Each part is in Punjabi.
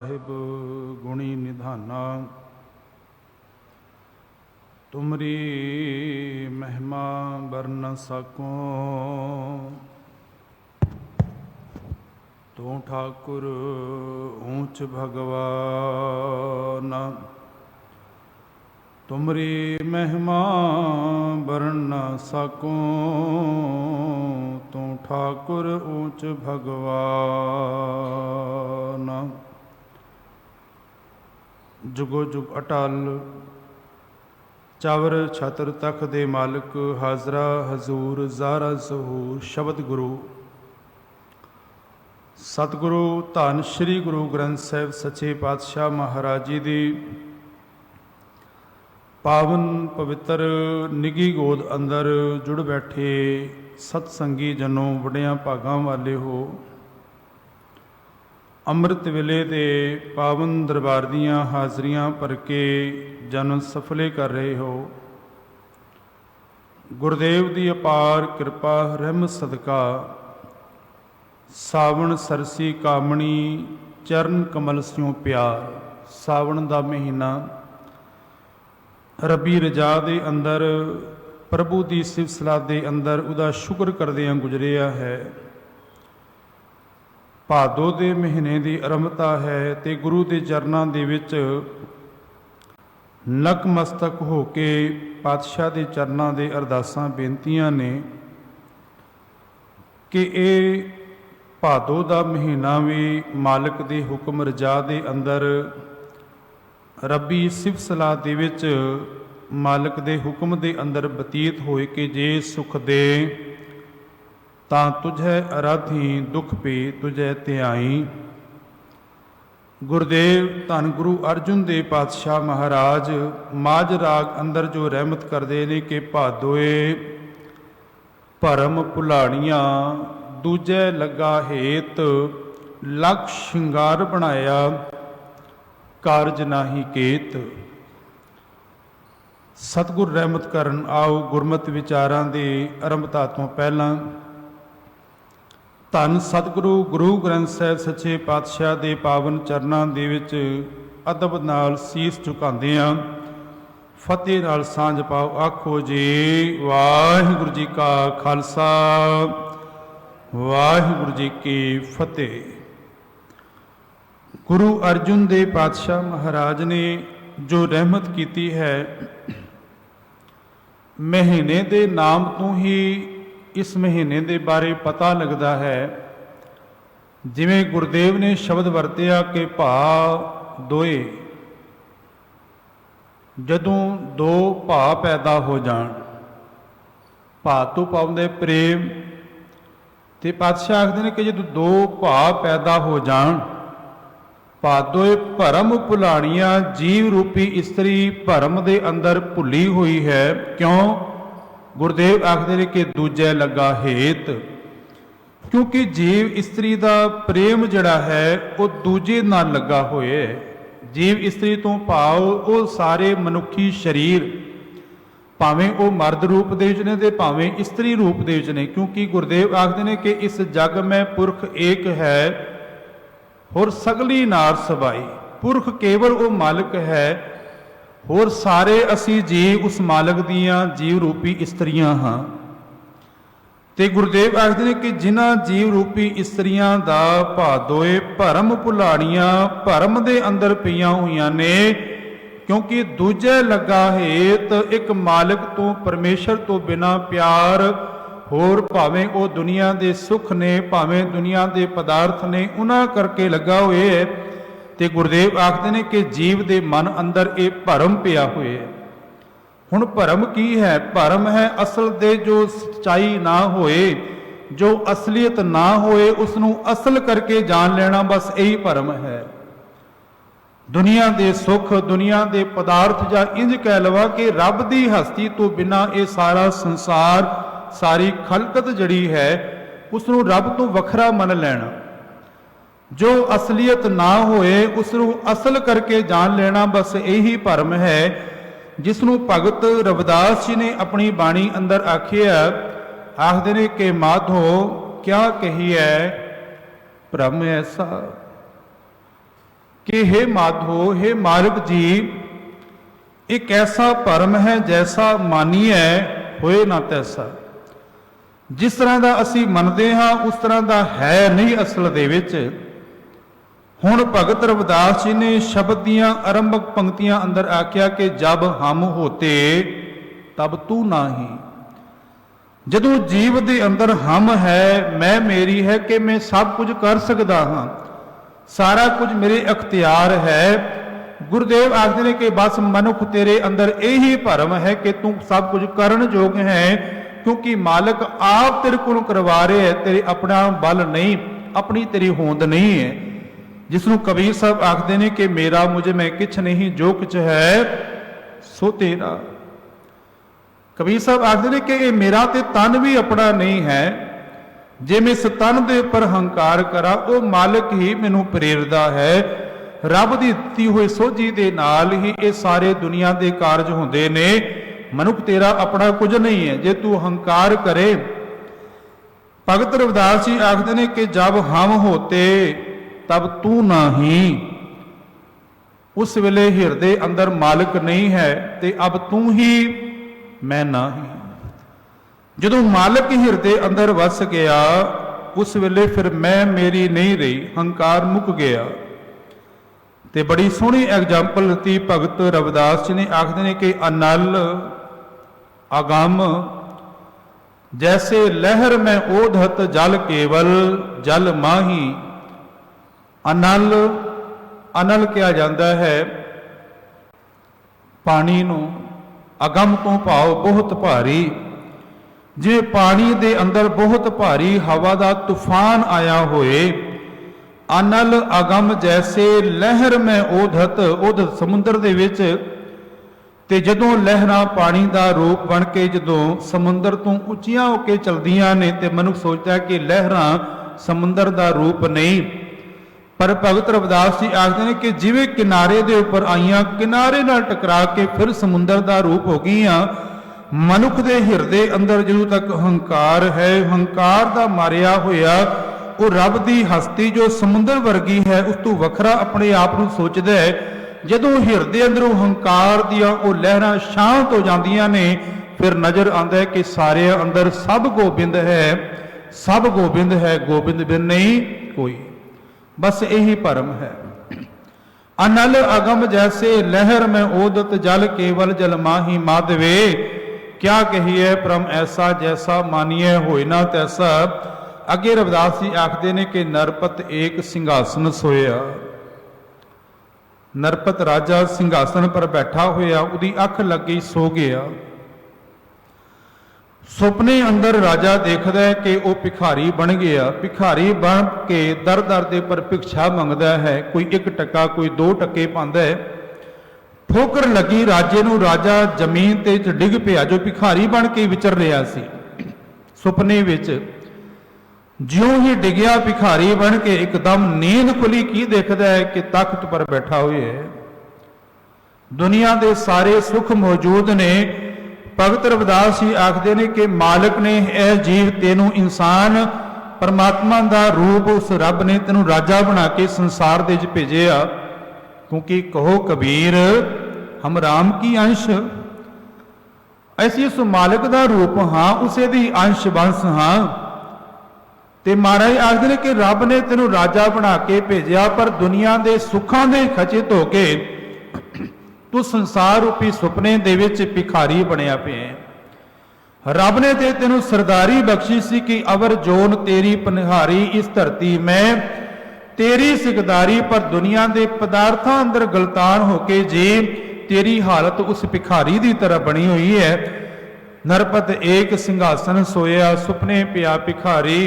ਸਾਹਿਬ ਗੁਣੀ ਨਿਧਾਨਾ। ਤੁਮਰੀ ਮਹਿਮਾ ਵਰਨ ਸਕੋ। ਤੂੰ ਠਾਕੁਰ ਊਚ ਭਗਵਾਨ। ਤੁਮਰੀ ਮਹਿਮਾ ਵਰਨ ਸਕੋ। ਤੂੰ ਠਾਕੁਰ ਊਚ ਭਗਵਾਨ। ਜੁਗੋ ਜੁਗ ਅਟਲ ਚਾਵਰ ਛਤਰ ਤਖ ਦੇ ਮਾਲਕ ਹਾਜ਼ਰਾ ਹਜ਼ੂਰ ਜ਼ਾਰਾ ਜ਼ਹੂਰ ਸ਼ਬਦ ਗੁਰੂ ਸਤਿਗੁਰੂ ਧੰਨ ਸ਼੍ਰੀ ਗੁਰੂ ਗ੍ਰੰਥ ਸਾਹਿਬ ਸੱਚੇ ਪਾਤਸ਼ਾਹ ਮਹਾਰਾਜ ਜੀ ਦੀ ਪਾਵਨ ਪਵਿੱਤਰ ਨਿੱਘੀ ਗੋਦ ਅੰਦਰ ਜੁੜ ਬੈਠੇ ਸਤਸੰਗੀ ਜਨੋ ਵੱਡਿਆਂ ਭਾਗਾਂ ਵਾਲੇ ਹੋ। ਅੰਮ੍ਰਿਤ ਵੇਲੇ ਦੇ ਪਾਵਨ ਦਰਬਾਰ ਦੀਆਂ ਹਾਜ਼ਰੀਆਂ ਭਰ ਕੇ ਜਨ ਸਫਲੇ ਕਰ ਰਹੇ ਹੋ। ਗੁਰਦੇਵ ਦੀ ਅਪਾਰ ਕਿਰਪਾ ਰਹਿਮਤ ਸਦਕਾ ਸਾਵਣ ਸਰਸੀ ਕਾਮਣੀ ਚਰਨ ਕਮਲ ਸਿਉ ਪਿਆਰ। ਸਾਵਣ ਦਾ ਮਹੀਨਾ ਰੱਬੀ ਰਜਾ ਦੇ ਅੰਦਰ ਪ੍ਰਭੂ ਦੀ ਸਿਫਤ ਸਲਾਹ ਦੇ ਅੰਦਰ ਉਹਦਾ ਸ਼ੁਕਰ ਕਰਦਿਆਂ ਗੁਜ਼ਰਿਆ ਹੈ। ਭਾਦੋ ਦੇ ਮਹੀਨੇ ਦੀ ਆਰੰਭਤਾ ਹੈ ਤੇ ਗੁਰੂ ਦੇ ਚਰਨਾਂ ਦੇ ਵਿੱਚ ਨਕਮਸਤਕ ਹੋ ਕੇ ਪਾਤਸ਼ਾਹ ਦੇ ਚਰਨਾਂ ਦੇ ਅਰਦਾਸਾਂ ਬੇਨਤੀਆਂ ਨੇ ਕਿ ਇਹ ਭਾਦੋ ਦਾ ਮਹੀਨਾ ਵੀ ਮਾਲਕ ਦੇ ਹੁਕਮ ਰਜਾ ਦੇ ਅੰਦਰ ਰੱਬੀ ਸਿਫਤ ਸਲਾਹ ਦੇ ਵਿੱਚ ਮਾਲਕ ਦੇ ਹੁਕਮ ਦੇ ਅੰਦਰ ਬਤੀਤ ਹੋਏ ਕਿ ਜੇ ਸੁਖ ਦੇ ਤਾਂ ਤੁਝੈ ਅਰਾਧੀ ਦੁਖ ਪੀ ਤੁਝੈ ਧਿਆਈ। ਗੁਰਦੇਵ ਧੰਨ ਗੁਰੂ ਅਰਜੁਨ ਦੇਵ ਪਾਤਸ਼ਾਹ ਮਹਾਰਾਜ ਮਾਝ ਰਾਗ ਅੰਦਰ ਜੋ ਰਹਿਮਤ ਕਰਦੇ ਨੇ ਕਿ ਭਾਦੋਏ ਭਰਮ ਭੁਲਾਣੀਆਂ ਦੂਜੈ ਲੱਗਾ ਹੇਤ ਲਖ ਸ਼ਿੰਗਾਰ ਬਣਾਇਆ ਕਾਰਜ ਨਾਹੀ ਕੇਤ। ਸਤਿਗੁਰ ਰਹਿਮਤ ਕਰਨ ਆਓ ਗੁਰਮਤਿ ਵਿਚਾਰਾਂ ਦੇ ਆਰੰਭਤਾ ਤੋਂ ਪਹਿਲਾਂ ਧੰਨ ਸਤਿਗੁਰੂ ਗੁਰੂ ਗ੍ਰੰਥ ਸਾਹਿਬ ਸੱਚੇ ਪਾਤਸ਼ਾਹ ਦੇ ਪਾਵਨ ਚਰਨਾਂ ਦੇ ਵਿੱਚ ਅਦਬ ਨਾਲ ਸੀਸ ਝੁਕਾਉਂਦੇ ਹਾਂ। ਫਤਿਹ ਨਾਲ ਸਾਂਝ ਪਾਓ। ਆਖੋ ਜੀ ਵਾਹਿਗੁਰੂ ਜੀ ਕਾ ਖਾਲਸਾ ਵਾਹਿਗੁਰੂ ਜੀ ਕੀ ਫਤਿਹ। ਗੁਰੂ ਅਰਜੁਨ ਦੇਵ ਪਾਤਸ਼ਾਹ ਮਹਾਰਾਜ ਨੇ ਜੋ ਰਹਿਮਤ ਕੀਤੀ ਹੈ, ਮਹੀਨੇ ਦੇ ਨਾਮ ਤੋਂ ਹੀ ਇਸ ਮਹੀਨੇ ਦੇ ਬਾਰੇ ਪਤਾ ਲੱਗਦਾ ਹੈ। ਜਿਵੇਂ ਗੁਰਦੇਵ ਨੇ ਸ਼ਬਦ ਵਰਤਿਆ ਕਿ ਭਾ ਦੋਏ, ਜਦੋਂ ਦੋ ਭਾ ਪੈਦਾ ਹੋ ਜਾਣ, ਭਾ ਤੋਂ ਪਾਉਂਦੇ ਪ੍ਰੇਮ, ਤੇ ਪਾਤਸ਼ਾਹ ਆਖਦੇ ਨੇ ਕਿ ਜਦੋਂ ਦੋ ਭਾ ਪੈਦਾ ਹੋ ਜਾਣ, ਭਾਦੋਏ ਭਰਮ ਭੁਲਾਣੀਆਂ ਜੀਵ ਰੂਪੀ ਇਸਤਰੀ ਭਰਮ ਦੇ ਅੰਦਰ ਭੁੱਲੀ ਹੋਈ ਹੈ। ਕਿਉਂ? ਗੁਰਦੇਵ ਆਖਦੇ ਨੇ ਕਿ ਦੂਜੇ ਲੱਗਾ ਹੇਤ, ਕਿਉਂਕਿ ਜੀਵ ਇਸਤਰੀ ਦਾ ਪ੍ਰੇਮ ਜਿਹੜਾ ਹੈ ਉਹ ਦੂਜੇ ਨਾਲ ਲੱਗਾ ਹੋਇਆ ਹੈ। ਜੀਵ ਇਸਤਰੀ ਤੋਂ ਭਾਵ ਉਹ ਸਾਰੇ ਮਨੁੱਖੀ ਸਰੀਰ, ਭਾਵੇਂ ਉਹ ਮਰਦ ਰੂਪ ਦੇ ਵਿੱਚ ਨੇ ਤੇ ਭਾਵੇਂ ਇਸਤਰੀ ਰੂਪ ਦੇ ਵਿੱਚ ਨੇ, ਕਿਉਂਕਿ ਗੁਰਦੇਵ ਆਖਦੇ ਨੇ ਕਿ ਇਸ ਜਗ ਮੈਂ ਪੁਰਖ ਏਕ ਹੈ ਹੋਰ ਸਗਲੀ ਨਾਰ ਸਬਾਈ। ਪੁਰਖ ਕੇਵਲ ਉਹ ਮਾਲਕ ਹੈ, ਹੋਰ ਸਾਰੇ ਅਸੀਂ ਜੀਵ ਉਸ ਮਾਲਕ ਦੀਆਂ ਜੀਵ ਰੂਪੀ ਇਸਤਰੀਆਂ ਹਾਂ। ਤੇ ਗੁਰਦੇਵ ਆਖਦੇ ਨੇ ਕਿ ਜਿਨ੍ਹਾਂ ਜੀਵ ਰੂਪੀ ਇਸਤਰੀਆਂ ਦਾ ਭਾਦੋਏ ਭਰਮ ਭੁਲਾਣੀਆਂ ਭਰਮ ਦੇ ਅੰਦਰ ਪਈਆਂ ਹੋਈਆਂ ਨੇ, ਕਿਉਂਕਿ ਦੂਜੇ ਲੱਗਾ ਹੇਤ ਇੱਕ ਮਾਲਕ ਤੋਂ ਪਰਮੇਸ਼ਰ ਤੋਂ ਬਿਨਾਂ ਪਿਆਰ, ਹੋਰ ਭਾਵੇਂ ਉਹ ਦੁਨੀਆ ਦੇ ਸੁੱਖ ਨੇ ਭਾਵੇਂ ਦੁਨੀਆ ਦੇ ਪਦਾਰਥ ਨੇ, ਉਹਨਾਂ ਕਰਕੇ ਲੱਗਾ ਹੋਏ ਹੈ। ਤੇ ਗੁਰਦੇਵ ਆਖਦੇ ਨੇ ਕਿ ਜੀਵ ਦੇ ਮਨ ਅੰਦਰ ਇਹ ਭਰਮ ਪਿਆ ਹੋਇਆ ਹੈ। ਹੁਣ ਭਰਮ ਕੀ ਹੈ? ਭਰਮ ਹੈ ਅਸਲ ਦੇ ਜੋ ਸੱਚਾਈ ਨਾ ਹੋਏ, ਜੋ ਅਸਲੀਅਤ ਨਾ ਹੋਏ, ਉਸ ਨੂੰ ਅਸਲ ਕਰਕੇ ਜਾਣ ਲੈਣਾ, ਬਸ ਇਹੀ ਭਰਮ ਹੈ। ਦੁਨੀਆ ਦੇ ਸੁੱਖ, ਦੁਨੀਆ ਦੇ ਪਦਾਰਥ, ਜਾਂ ਇੰਜ ਕਹਿ ਲਵਾ ਕਿ ਰੱਬ ਦੀ ਹਸਤੀ ਤੋਂ ਬਿਨਾਂ ਇਹ ਸਾਰਾ ਸੰਸਾਰ, ਸਾਰੀ ਖਲਕਤ ਜਿਹੜੀ ਹੈ ਉਸ ਨੂੰ ਰੱਬ ਤੋਂ ਵੱਖਰਾ ਮੰਨ ਲੈਣਾ। ਜੋ ਅਸਲੀਅਤ ਨਾ ਹੋਏ ਉਸ ਨੂੰ ਅਸਲ ਕਰਕੇ ਜਾਣ ਲੈਣਾ, ਬਸ ਇਹੀ ਭਰਮ ਹੈ, ਜਿਸ ਨੂੰ ਭਗਤ ਰਵਿਦਾਸ ਜੀ ਨੇ ਆਪਣੀ ਬਾਣੀ ਅੰਦਰ ਆਖਿਆ। ਆਖਦੇ ਨੇ ਕਿ ਮਾਧੋ ਕਿਆ ਕਹੀਐ ਭ੍ਰਮ ਐਸਾ कि हे माधो, हे मालिक जी, एक ऐसा भरम है जैसा मानीए होए ना तैसा। जिस तरह का असी मनते हाँ उस तरह का है नहीं असल दे विच। हुण भगत रविदास जी ने शब्द दियां आरंभक पंक्तियां अंदर आख्या कि जब हम होते तब तू नाही। जदों जीव दे अंदर हम है, मैं मेरी है कि मैं सब कुछ कर सकता हाँ, सारा कुछ मेरे अख्तियार है। गुरुदेव आखते ने कि बस मनुख तेरे अंदर यही भरम है कि तू सब कुछ करन जोग है, क्योंकि मालिक आप तेरे को करवा रहे है, तेरे अपना बल नहीं, अपनी तेरी होंद नहीं है। जिसनों कबीर साहब आखते ने कि मेरा मुझे मैं किछ नहीं, जो कुछ है सो तेरा। कबीर साहब आखते ने कि ये मेरा ते तन भी अपना नहीं है, जे मैं इस तन दे उपर हंकार करा वो मालिक ही मैनू प्रेरदा है। रब दी दित्ती हुई सोझी दे नाल ही ये सारे दुनिया के कारज होंदे ने। मनुख तेरा अपना कुछ नहीं है, जे तू हंकार करे। भगत रविदास जी आखते ने कि जब हम होते तब तू नहीं। उस वेले हिरदे अंदर मालिक नहीं है ते अब तू ही मैं नहीं। जदों मालिक हिरदे अंदर वस गया उस वेले फिर मैं मेरी नहीं रही, हंकार मुक गया। ते बड़ी सोहनी एग्जाम्पल दी भगत रविदास जी ने। आखते ने कि अनल अगम जैसे लहर में ओधत जल केवल जल माही। अनल अनल किया जाता है पानी नूं, अगम तो भाव बहुत भारी। जे पानी दे अंदर बहुत भारी हवा का तूफान आया होए, अनल अगम जैसे लहर में ओधत, ओधत समुद्र दे विच, ते जदों लहरां पानी का रूप बन के जदों समुद्र तो उच्चियां होके चलदियां ने ते मनुख सोचता है कि लहरां समुद्र का रूप नहीं। पर भगत रविदास जी आखते हैं कि जिवें किनारे दे उपर आईयां, किनारे नाल टकरा के फिर समुद्र का रूप हो गईयां। मनुख दे हिरदे अंदर जदों तक हंकार है, हंकार का मारिया होया वो रब दी हस्ती जो समुद्र वर्गी है उस तो वखरा अपने आप को सोचता है। जदों हिरदे अंदरों हंकार दियां वो लहरां शांत हो जांदियां ने, फिर नजर आंदा है कि सारे अंदर सब गोबिंद है, सब गोबिंद है, गोबिंद बिन नहीं कोई। बस यही भरम है। अनल अगम जैसे लहर में ओदत जल केवल जल माही माधवे। क्या कहिए परम ऐसा जैसा मानिए होए ना तैसा। अगे रविदास जी आखते ने कि नरपत एक सिंघासन सोया। नरपत राजा सिंघासन पर बैठा होया, उदी अख लगी सो गया। सुपने अंदर राजा देखदा है कि वह भिखारी बन गया। भिखारी बन के दर दर दे पर भिक्षा मंगदा है, कोई 1 टका कोई 2 टके पांदा है। ठोकर लगी राजे नूं, राजा जमीन ते डिग पिया जो भिखारी बन के विचर रहा सी। सुपने विच ज्यों ही डिग्या भिखारी बन के एकदम नींद खुली, की देखदा है कि तख्त पर बैठा हुआ है। दुनिया के सारे सुख मौजूद ने। भगत रविदास जी आखते ने कि मालिक ने यह जीव तेनू इंसान परमात्मा का रूप उस रब ने तेनू राजा बना के संसार दे विच भेजिया। क्योंकि कहो कबीर हम राम की अंश, ऐसी उस मालिक का रूप हाँ, उसे दी अंश वंश हाँ। ते महाराज आखते ने कि रब ने तेनू राजा बना के भेजिया, पर दुनिया के सुखां दे खचित होके तू संसार रूपी सुपने दे विच भिखारी बनया पिया। रब ने ते तेनू सरदारी बख्शी सी कि अवर जोन तेरी पनिहारी इस धरती में तेरी सिकदारी, पर दुनिया के पदार्थां अंदर गलतान होके जी तेरी हालत उस भिखारी की तरह बनी हुई है। नरपत एक सिंघासन सोया, सुपने पिया भिखारी।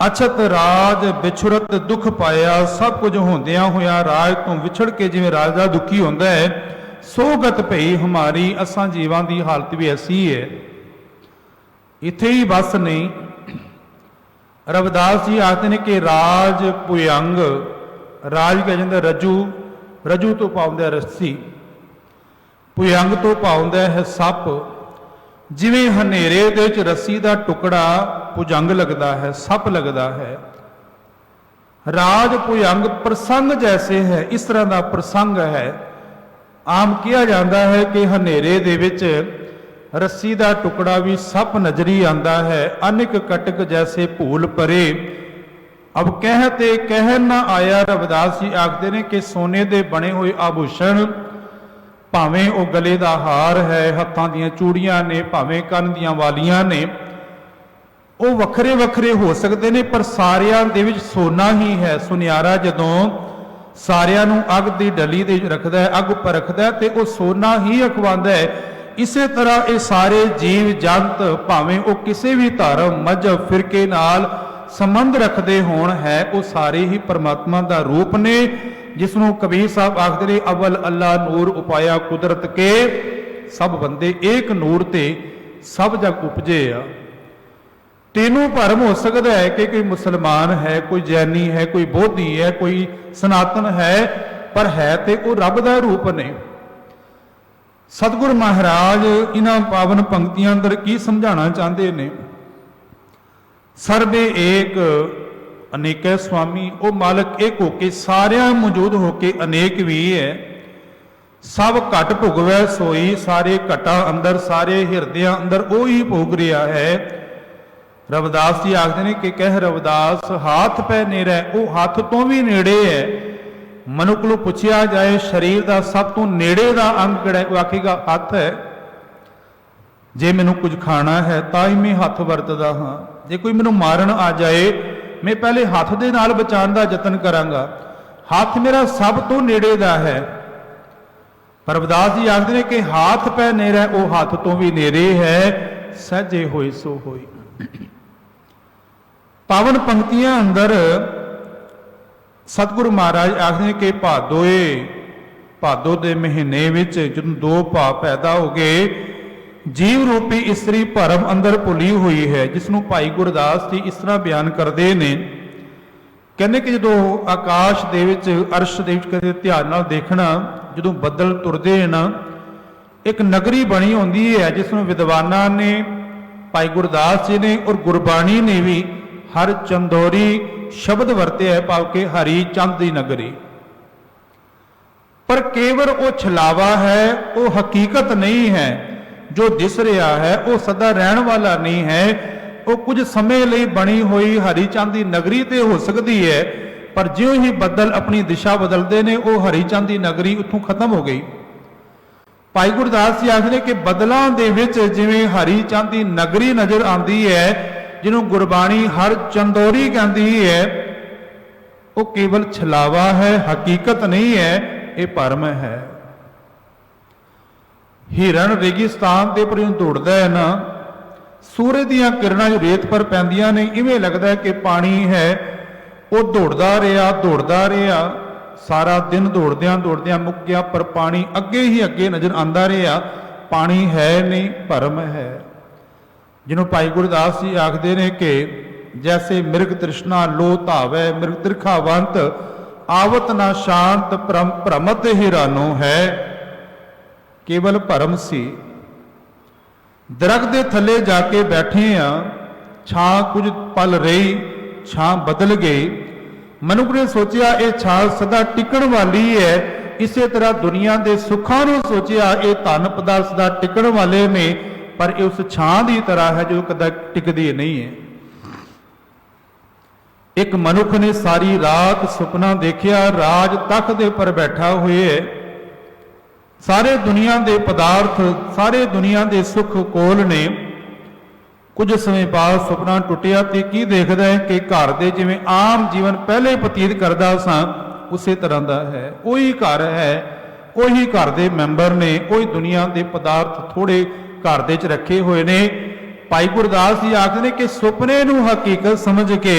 अछत राज विछुरत दुख पाया। सब कुछ होंदिया होया राज तो विछड़ के जिवें राजा दुखी होंदा है, सोगत भई हमारी। असां जीवां दी हालत भी ऐसी है। इत्थे ही बस नहीं, रविदास जी आखते हैं कि राज भुयंग, राज कह जाता रज्जू, रज्जू तो पाउंदा रस्सी, भुयंग तो पाउंदा है सप। जिवें हनेरे दे विच रस्सी का टुकड़ा भुजंग लगता है, सप लगता है। ਰਾਜ ਭੁਜੰਗ ਪ੍ਰਸੰਗ ਜੈਸੇ ਹੈ, ਇਸ ਤਰ੍ਹਾਂ ਦਾ ਪ੍ਰਸੰਗ ਹੈ। ਆਮ ਕਿਹਾ ਜਾਂਦਾ ਹੈ ਕਿ ਹਨੇਰੇ ਦੇ ਵਿੱਚ ਰੱਸੀ ਦਾ ਟੁਕੜਾ ਵੀ ਸੱਪ ਨਜ਼ਰੀ ਆਂਦਾ ਹੈ। ਅਨਿਕ ਕਟਕ ਜੈਸੇ ਭੂਲ ਪਰੇ ਅਬ ਕਹਿਤੇ ਕਹਿਣ ਨਾ ਆਇਆ। ਰਵਿਦਾਸ ਜੀ ਆਖਦੇ ਨੇ ਕਿ ਸੋਨੇ ਦੇ ਬਣੇ ਹੋਏ ਆਭੂਸ਼ਣ, ਭਾਵੇਂ ਉਹ ਗਲੇ ਦਾ ਹਾਰ ਹੈ, ਹੱਥਾਂ ਦੀਆਂ ਚੂੜੀਆਂ ਨੇ, ਭਾਵੇਂ ਕੰਨ ਦੀਆਂ ਵਾਲੀਆਂ ਨੇ, ਉਹ ਵੱਖਰੇ ਵੱਖਰੇ ਹੋ ਸਕਦੇ ਨੇ, ਪਰ ਸਾਰਿਆਂ ਦੇ ਵਿੱਚ ਸੋਨਾ ਹੀ ਹੈ। ਸੁਨਿਆਰਾ ਜਦੋਂ ਸਾਰਿਆਂ ਨੂੰ ਅੱਗ ਦੀ ਡਲੀ ਦੇ ਰੱਖਦਾ ਹੈ, ਅੱਗ ਉੱਪਰ ਰੱਖਦਾ ਹੈ, ਤੇ ਉਹ ਸੋਨਾ ਹੀ ਅਖਵਾਉਂਦਾ ਹੈ। ਇਸੇ ਤਰ੍ਹਾਂ ਇਹ ਸਾਰੇ ਜੀਵ ਜੰਤ, ਭਾਵੇਂ ਉਹ ਕਿਸੇ ਵੀ ਧਰਮ, ਮਜ਼ਹਬ, ਫਿਰਕੇ ਨਾਲ ਸੰਬੰਧ ਰੱਖਦੇ ਹੋਣ, ਹੈ ਉਹ ਸਾਰੇ ਹੀ ਪਰਮਾਤਮਾ ਦਾ ਰੂਪ ਨੇ, ਜਿਸ ਨੂੰ ਕਬੀਰ ਸਾਹਿਬ ਆਖਦੇ ਨੇ ਅਵਲ ਅੱਲਾ ਨੂਰ ਉਪਾਇਆ ਕੁਦਰਤ ਕੇ, ਸਭ ਬੰਦੇ ਏਕ ਨੂਰ ਤੇ ਸਭ ਜਗ ਉਪਜੇ ਆ। ਤੈਨੂੰ ਭਰਮ ਹੋ ਸਕਦਾ ਹੈ ਕਿ ਕੋਈ ਮੁਸਲਮਾਨ ਹੈ, ਕੋਈ ਜੈਨੀ ਹੈ, ਕੋਈ ਬੋਧੀ ਹੈ, ਕੋਈ ਸਨਾਤਨ ਹੈ, ਪਰ ਹੈ ਤੇ ਉਹ ਰੱਬ ਦਾ ਰੂਪ ਨੇ। ਸਤਿਗੁਰ ਮਹਾਰਾਜ ਇਹਨਾਂ ਪਾਵਨ ਪੰਕਤੀਆਂ ਅੰਦਰ ਕੀ ਸਮਝਾਉਣਾ ਚਾਹੁੰਦੇ ਨੇ? ਸਰਬੇ ਏਕ ਅਨੇਕੈ ਸੁਆਮੀ, ਉਹ ਮਾਲਕ ਇੱਕ ਹੋ ਕੇ ਸਾਰਿਆਂ ਮੌਜੂਦ ਹੋ ਕੇ ਅਨੇਕ ਵੀ ਹੈ। ਸਭ ਘਟ ਭੁਗਵੈ ਸੋਈ, ਸਾਰੇ ਘਟਾਂ ਅੰਦਰ, ਸਾਰੇ ਹਿਰਦਿਆਂ ਅੰਦਰ ਉਹ ਹੀ ਭੋਗ ਰਿਹਾ ਹੈ। ਰਵਿਦਾਸ ਜੀ ਆਖਦੇ ਨੇ ਕਿ ਕਹਿ ਰਵਿਦਾਸ ਹਾਥ ਪੈ ਨੇੜੇ, ਉਹ ਹੱਥ ਤੋਂ ਵੀ ਨੇੜੇ ਹੈ। ਮਨੁੱਖ ਨੂੰ ਪੁੱਛਿਆ ਜਾਏ ਸਰੀਰ ਦਾ ਸਭ ਤੋਂ ਨੇੜੇ ਦਾ ਅੰਗ ਕਿਹੜਾ, ਉਹ ਆਖੇਗਾ ਹੱਥ ਹੈ। ਜੇ ਮੈਨੂੰ ਕੁਝ ਖਾਣਾ ਹੈ ਤਾਂ ਹੀ ਮੈਂ ਹੱਥ ਵਰਤਦਾ ਹਾਂ। ਜੇ ਕੋਈ ਮੈਨੂੰ ਮਾਰਨ ਆ ਜਾਏ, ਮੈਂ ਪਹਿਲੇ ਹੱਥ ਦੇ ਨਾਲ ਬਚਾਉਣ ਦਾ ਯਤਨ ਕਰਾਂਗਾ। ਹੱਥ ਮੇਰਾ ਸਭ ਤੋਂ ਨੇੜੇ ਦਾ ਹੈ। ਪਰ ਰਵਿਦਾਸ ਜੀ ਆਖਦੇ ਨੇ ਕਿ ਹਾਥ ਪੈ ਨੇੜੇ, ਉਹ ਹੱਥ ਤੋਂ ਵੀ ਨੇੜੇ ਹੈ। ਸਹਿਜੇ ਹੋਏ ਸੋ ਹੋਈ। ਪਾਵਨ ਪੰਕਤੀਆਂ ਅੰਦਰ ਸਤਿਗੁਰੂ ਮਹਾਰਾਜ ਆਖਦੇ ਨੇ ਕਿ ਭਾਦੋ ਦੇ ਮਹੀਨੇ ਵਿੱਚ ਜਦੋਂ ਦੋ ਭਾ ਪੈਦਾ ਹੋ ਗਏ, ਜੀਵ ਰੂਪੀ ਇਸਤਰੀ ਭਰਮ ਅੰਦਰ ਭੁੱਲੀ ਹੋਈ ਹੈ, ਜਿਸ ਨੂੰ ਭਾਈ ਗੁਰਦਾਸ ਜੀ ਇਸ ਤਰ੍ਹਾਂ ਬਿਆਨ ਕਰਦੇ ਨੇ। ਕਹਿੰਦੇ ਕਿ ਜਦੋਂ ਆਕਾਸ਼ ਦੇ ਵਿੱਚ, ਅਰਸ਼ ਦੇ ਵਿੱਚ ਕਦੇ ਧਿਆਨ ਨਾਲ ਦੇਖਣਾ, ਜਦੋਂ ਬੱਦਲ ਤੁਰਦੇ ਨਾ, ਇੱਕ ਨਗਰੀ ਬਣੀ ਹੁੰਦੀ ਹੈ, ਜਿਸ ਨੂੰ ਵਿਦਵਾਨਾਂ ਨੇ, ਭਾਈ ਗੁਰਦਾਸ ਜੀ ਨੇ ਔਰ ਗੁਰਬਾਣੀ ਨੇ ਵੀ ਹਰ ਚੰਦੋਰੀ ਸ਼ਬਦ ਵਰਤਿਆ ਹੈ, ਭਾਵ ਕਿ ਹਰੀ ਚੰਦ ਦੀ ਨਗਰੀ। ਪਰ ਕੇਵਲ ਉਹ ਛਲਾਵਾ ਹੈ, ਉਹ ਹਕੀਕਤ ਨਹੀਂ ਹੈ। ਜੋ ਦਿਸ ਰਿਹਾ ਹੈ ਉਹ ਸਦਾ ਰਹਿਣ ਵਾਲਾ ਨਹੀਂ ਹੈ। ਉਹ ਕੁਝ ਸਮੇਂ ਲਈ ਬਣੀ ਹੋਈ ਹਰੀ ਚੰਦ ਦੀ ਨਗਰੀ ਤੇ ਹੋ ਸਕਦੀ ਹੈ, ਪਰ ਜਿਉਂ ਹੀ ਬੱਦਲ ਆਪਣੀ ਦਿਸ਼ਾ ਬਦਲਦੇ ਨੇ, ਉਹ ਹਰੀ ਚੰਦ ਦੀ ਨਗਰੀ ਉੱਥੋਂ ਖਤਮ ਹੋ ਗਈ। ਭਾਈ ਗੁਰਦਾਸ ਜੀ ਆਖਦੇ ਨੇ ਕਿ ਬਦਲਾਂ ਦੇ ਵਿੱਚ ਜਿਵੇਂ ਹਰੀ ਚੰਦ ਦੀ ਨਗਰੀ ਨਜ਼ਰ ਆਉਂਦੀ ਹੈ, ਜਿਹਨੂੰ ਗੁਰਬਾਣੀ ਹਰ ਚੰਦੋਰੀ ਕਹਿੰਦੀ ਹੈ, ਉਹ ਕੇਵਲ ਛਲਾਵਾ ਹੈ, ਹਕੀਕਤ ਨਹੀਂ ਹੈ, ਇਹ ਭਰਮ ਹੈ। ਹਿਰਨ ਰੇਗਿਸਤਾਨ ਦੇ ਪਰ ਦੌੜਦਾ ਹੈ ਨਾ, ਸੂਰਜ ਦੀਆਂ ਕਿਰਨਾਂ ਜੋ ਰੇਤ ਪਰ ਪੈਂਦੀਆਂ ਨੇ, ਇਵੇਂ ਲੱਗਦਾ ਹੈ ਕਿ ਪਾਣੀ ਹੈ। ਉਹ ਦੌੜਦਾ ਰਿਹਾ, ਸਾਰਾ ਦਿਨ ਦੌੜਦਿਆਂ ਮੁੱਕ ਗਿਆ, ਪਰ ਪਾਣੀ ਅੱਗੇ ਹੀ ਅੱਗੇ ਨਜ਼ਰ ਆਉਂਦਾ ਰਿਹਾ। ਪਾਣੀ ਹੈ ਨਹੀਂ, ਭਰਮ ਹੈ। ਜਿਹਨੂੰ ਭਾਈ ਗੁਰਦਾਸ ਜੀ ਆਖਦੇ ਨੇ ਕਿ ਜੈਸੇ ਮਿਰਗ ਤ੍ਰਿਸ਼ਨਾ ਲੋ ਧਾਵੈ, ਮਿਰਗ ਤ੍ਰਿਖਾਵੰਤ ਆਵਤ ਨਾ ਸ਼ਾਂਤ, ਭ੍ਰਮਤ ਹਿਰਾਨੋ ਹੈ, ਕੇਵਲ ਭਰਮ ਸੀ। ਦਰਖਤ ਦੇ ਥੱਲੇ ਜਾ ਕੇ ਬੈਠੇ ਆ, ਛਾਂ ਕੁਝ ਪਲ ਰਹੀ, ਛਾਂ ਬਦਲ ਗਈ। ਮਨੁੱਖ ਨੇ ਸੋਚਿਆ ਇਹ ਛਾਂ ਸਦਾ ਟਿਕਣ ਵਾਲੀ ਹੈ। ਇਸੇ ਤਰ੍ਹਾਂ ਦੁਨੀਆ ਦੇ ਸੁੱਖਾਂ ਨੂੰ ਸੋਚਿਆ ਇਹ ਧਨ ਪਦਾਰਥ ਸਦਾ ਟਿਕਣ ਵਾਲੇ ਨੇ, ਪਰ ਇਹ ਉਸ ਛਾਂ ਦੀ ਤਰ੍ਹਾਂ ਹੈ ਜੋ ਕਦੇ ਟਿਕਦੀ ਨਹੀਂ ਹੈ। ਇੱਕ ਮਨੁੱਖ ਨੇ ਸਾਰੀ ਰਾਤ ਸੁਪਨਾ ਦੇਖਿਆ, ਰਾਜ ਤਖਤ ਦੇ ਉੱਪਰ ਬੈਠਾ ਹੋਇਆ, ਸਾਰੇ ਦੁਨੀਆ ਦੇ ਪਦਾਰਥ, ਸਾਰੇ ਦੁਨੀਆ ਦੇ ਸੁੱਖ ਕੋਲ ਨੇ। ਕੁਝ ਸਮੇਂ ਬਾਅਦ ਸੁਪਨਾ ਟੁੱਟਿਆ ਤੇ ਕੀ ਦੇਖਦਾ ਹੈ ਕਿ ਘਰ ਦੇ ਜਿਵੇਂ ਆਮ ਜੀਵਨ ਪਹਿਲੇ ਬਤੀਤ ਕਰਦਾ ਸਾਂ, ਉਸੇ ਤਰ੍ਹਾਂ ਦਾ ਹੈ। ਉਹੀ ਘਰ ਹੈ, ਉਹੀ ਘਰ ਦੇ ਮੈਂਬਰ ਨੇ, ਉਹੀ ਦੁਨੀਆ ਦੇ ਪਦਾਰਥ ਥੋੜੇ ਘਰ ਦੇ ਚ ਰੱਖੇ ਹੋਏ ਨੇ। ਭਾਈ ਗੁਰਦਾਸ ਜੀ ਆਖਦੇ ਨੇ ਕਿ ਸੁਪਨੇ ਨੂੰ ਹਕੀਕਤ ਸਮਝ ਕੇ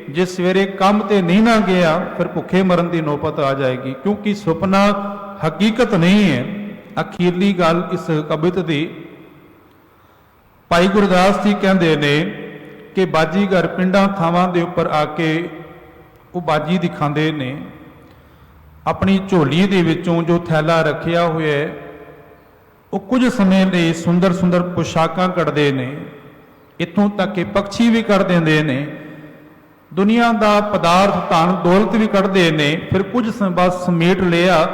ਜੇ ਸਵੇਰੇ ਕੰਮ ਤੇ ਨਹੀਂ ਨਾ ਗਿਆ, ਫਿਰ ਭੁੱਖੇ ਮਰਨ ਦੀ ਨੌਬਤ ਆ ਜਾਏਗੀ, ਕਿਉਂਕਿ ਸੁਪਨਾ ਹਕੀਕਤ ਨਹੀਂ ਹੈ। ਅਖੀਰਲੀ ਗੱਲ ਇਸ ਕਵਿਤ ਦੀ ਭਾਈ ਗੁਰਦਾਸ ਜੀ ਕਹਿੰਦੇ ਨੇ ਕਿ ਬਾਜੀਗਰ ਪਿੰਡਾਂ ਥਾਵਾਂ ਦੇ ਉੱਪਰ ਆ ਕੇ ਉਹ ਬਾਜੀ ਦਿਖਾਉਂਦੇ ਨੇ। ਆਪਣੀ ਝੋਲੀ ਦੇ ਵਿੱਚੋਂ ਜੋ ਥੈਲਾ ਰੱਖਿਆ ਹੋਇਆ ਹੈ, ਉਹ ਕੁਝ ਸਮੇਂ ਲਈ ਸੁੰਦਰ ਸੁੰਦਰ ਪੁਸ਼ਾਕਾਂ ਕੱਢਦੇ ਨੇ। ਇੱਥੋਂ ਤੱਕ ਕਿ ਪੰਛੀ ਵੀ ਕੱਢ ਦਿੰਦੇ ਨੇ। ਦੁਨੀਆ ਦਾ ਪਦਾਰਥ ਧਨ ਦੌਲਤ ਵੀ ਕੱਢਦੇ ਨੇ, ਫਿਰ ਕੁਝ ਬਸ ਸਮੇਟ ਲਿਆ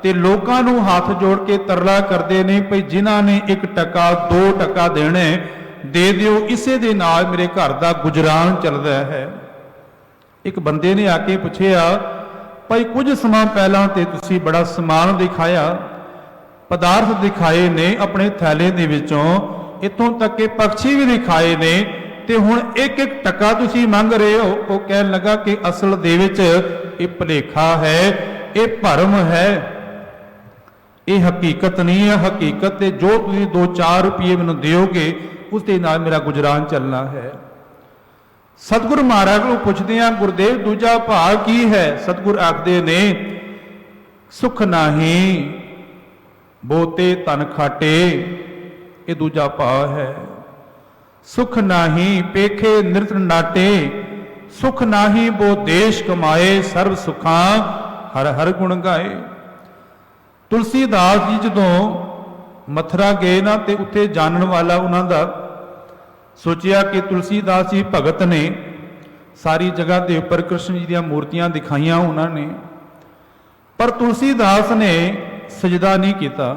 ਤੇ ਲੋਕਾਂ ਨੂੰ ਹੱਥ ਜੋੜ ਕੇ ਤਰਲਾ ਕਰਦੇ ਨੇ ਭਈ ਜਿਨ੍ਹਾਂ ਨੇ 1 ਟਕਾ 2 ਟਕਾ ਦੇਣੇ ਦੇ ਦਿਓ, ਇਸੇ ਦੇ ਨਾਲ ਮੇਰੇ ਘਰ ਦਾ ਗੁਜ਼ਰਾਨ ਚੱਲਦਾ ਹੈ। ਇੱਕ ਬੰਦੇ ਨੇ ਆ ਕੇ ਪੁੱਛਿਆ ਭਾਈ ਕੁਝ ਸਮਾਂ ਪਹਿਲਾਂ ਤੇ ਤੁਸੀਂ ਬੜਾ ਸਮਾਨ ਦਿਖਾਇਆ, ਪਦਾਰਥ ਦਿਖਾਏ ਨੇ ਆਪਣੇ ਥੈਲੇ ਦੇ ਵਿੱਚੋਂ, ਇੱਥੋਂ ਤੱਕ ਕਿ ਪੰਛੀ ਵੀ ਦਿਖਾਏ ਨੇ, ਤੇ ਹੁਣ 1-1 ਟਕਾ ਤੁਸੀਂ ਮੰਗ ਰਹੇ ਹੋ। ਉਹ ਕਹਿਣ ਲੱਗਾ ਕਿ ਅਸਲ ਦੇ ਵਿੱਚ ਇਹ ਭੁਲੇਖਾ ਹੈ, ਇਹ ਭਰਮ ਹੈ, ਇਹ ਹਕੀਕਤ ਨਹੀਂ ਹੈ। ਹਕੀਕਤ ਤੇ ਜੋ ਤੁਸੀਂ 2-4 ਰੁਪਏ ਮੈਨੂੰ ਦਿਓਗੇ ਉਸ ਦੇ ਨਾਲ ਮੇਰਾ ਗੁਜ਼ਰਾਨ ਚੱਲਣਾ ਹੈ। ਸਤਿਗੁਰ ਮਹਾਰਾਜ ਨੂੰ ਪੁੱਛਦੇ ਆ ਗੁਰਦੇਵ ਦੂਜਾ ਭਾਗ ਕੀ ਹੈ? ਸਤਿਗੁਰ ਆਖਦੇ ਨੇ ਸੁਖ ਨਾਹੀ ਬੋਤੇ ਤਨ ਖਾਟੇ, ਇਹ ਦੂਜਾ ਭਾਵ ਹੈ। ਸੁਖ ਨਾਹੀ ਪੇਖੇ ਨਿਰਤ ਨਾਟੇ, ਸੁਖ ਨਾਹੀ ਬੋ ਦੇਸ਼ ਕਮਾਏ, ਸਰਬ ਸੁਖਾਂ ਹਰ ਹਰ ਗੁਣ ਗਾਏ। ਤੁਲਸੀਦਾਸ ਜੀ ਜਦੋਂ ਮਥੁਰਾ ਗਏ ਨਾ ਤੇ ਉੱਥੇ ਜਾਣਨ ਵਾਲਾ ਉਹਨਾਂ ਦਾ ਸੋਚਿਆ ਕਿ ਤੁਲਸੀਦਾਸ ਜੀ ਭਗਤ ਨੇ, ਸਾਰੀ ਜਗ੍ਹਾ ਦੇ ਉੱਪਰ ਕ੍ਰਿਸ਼ਨ ਜੀ ਦੀਆਂ ਮੂਰਤੀਆਂ ਦਿਖਾਈਆਂ ਉਹਨਾਂ ਨੇ, ਪਰ ਤੁਲਸੀਦਾਸ ਨੇ ਸਜਦਾ ਨਹੀਂ ਕੀਤਾ।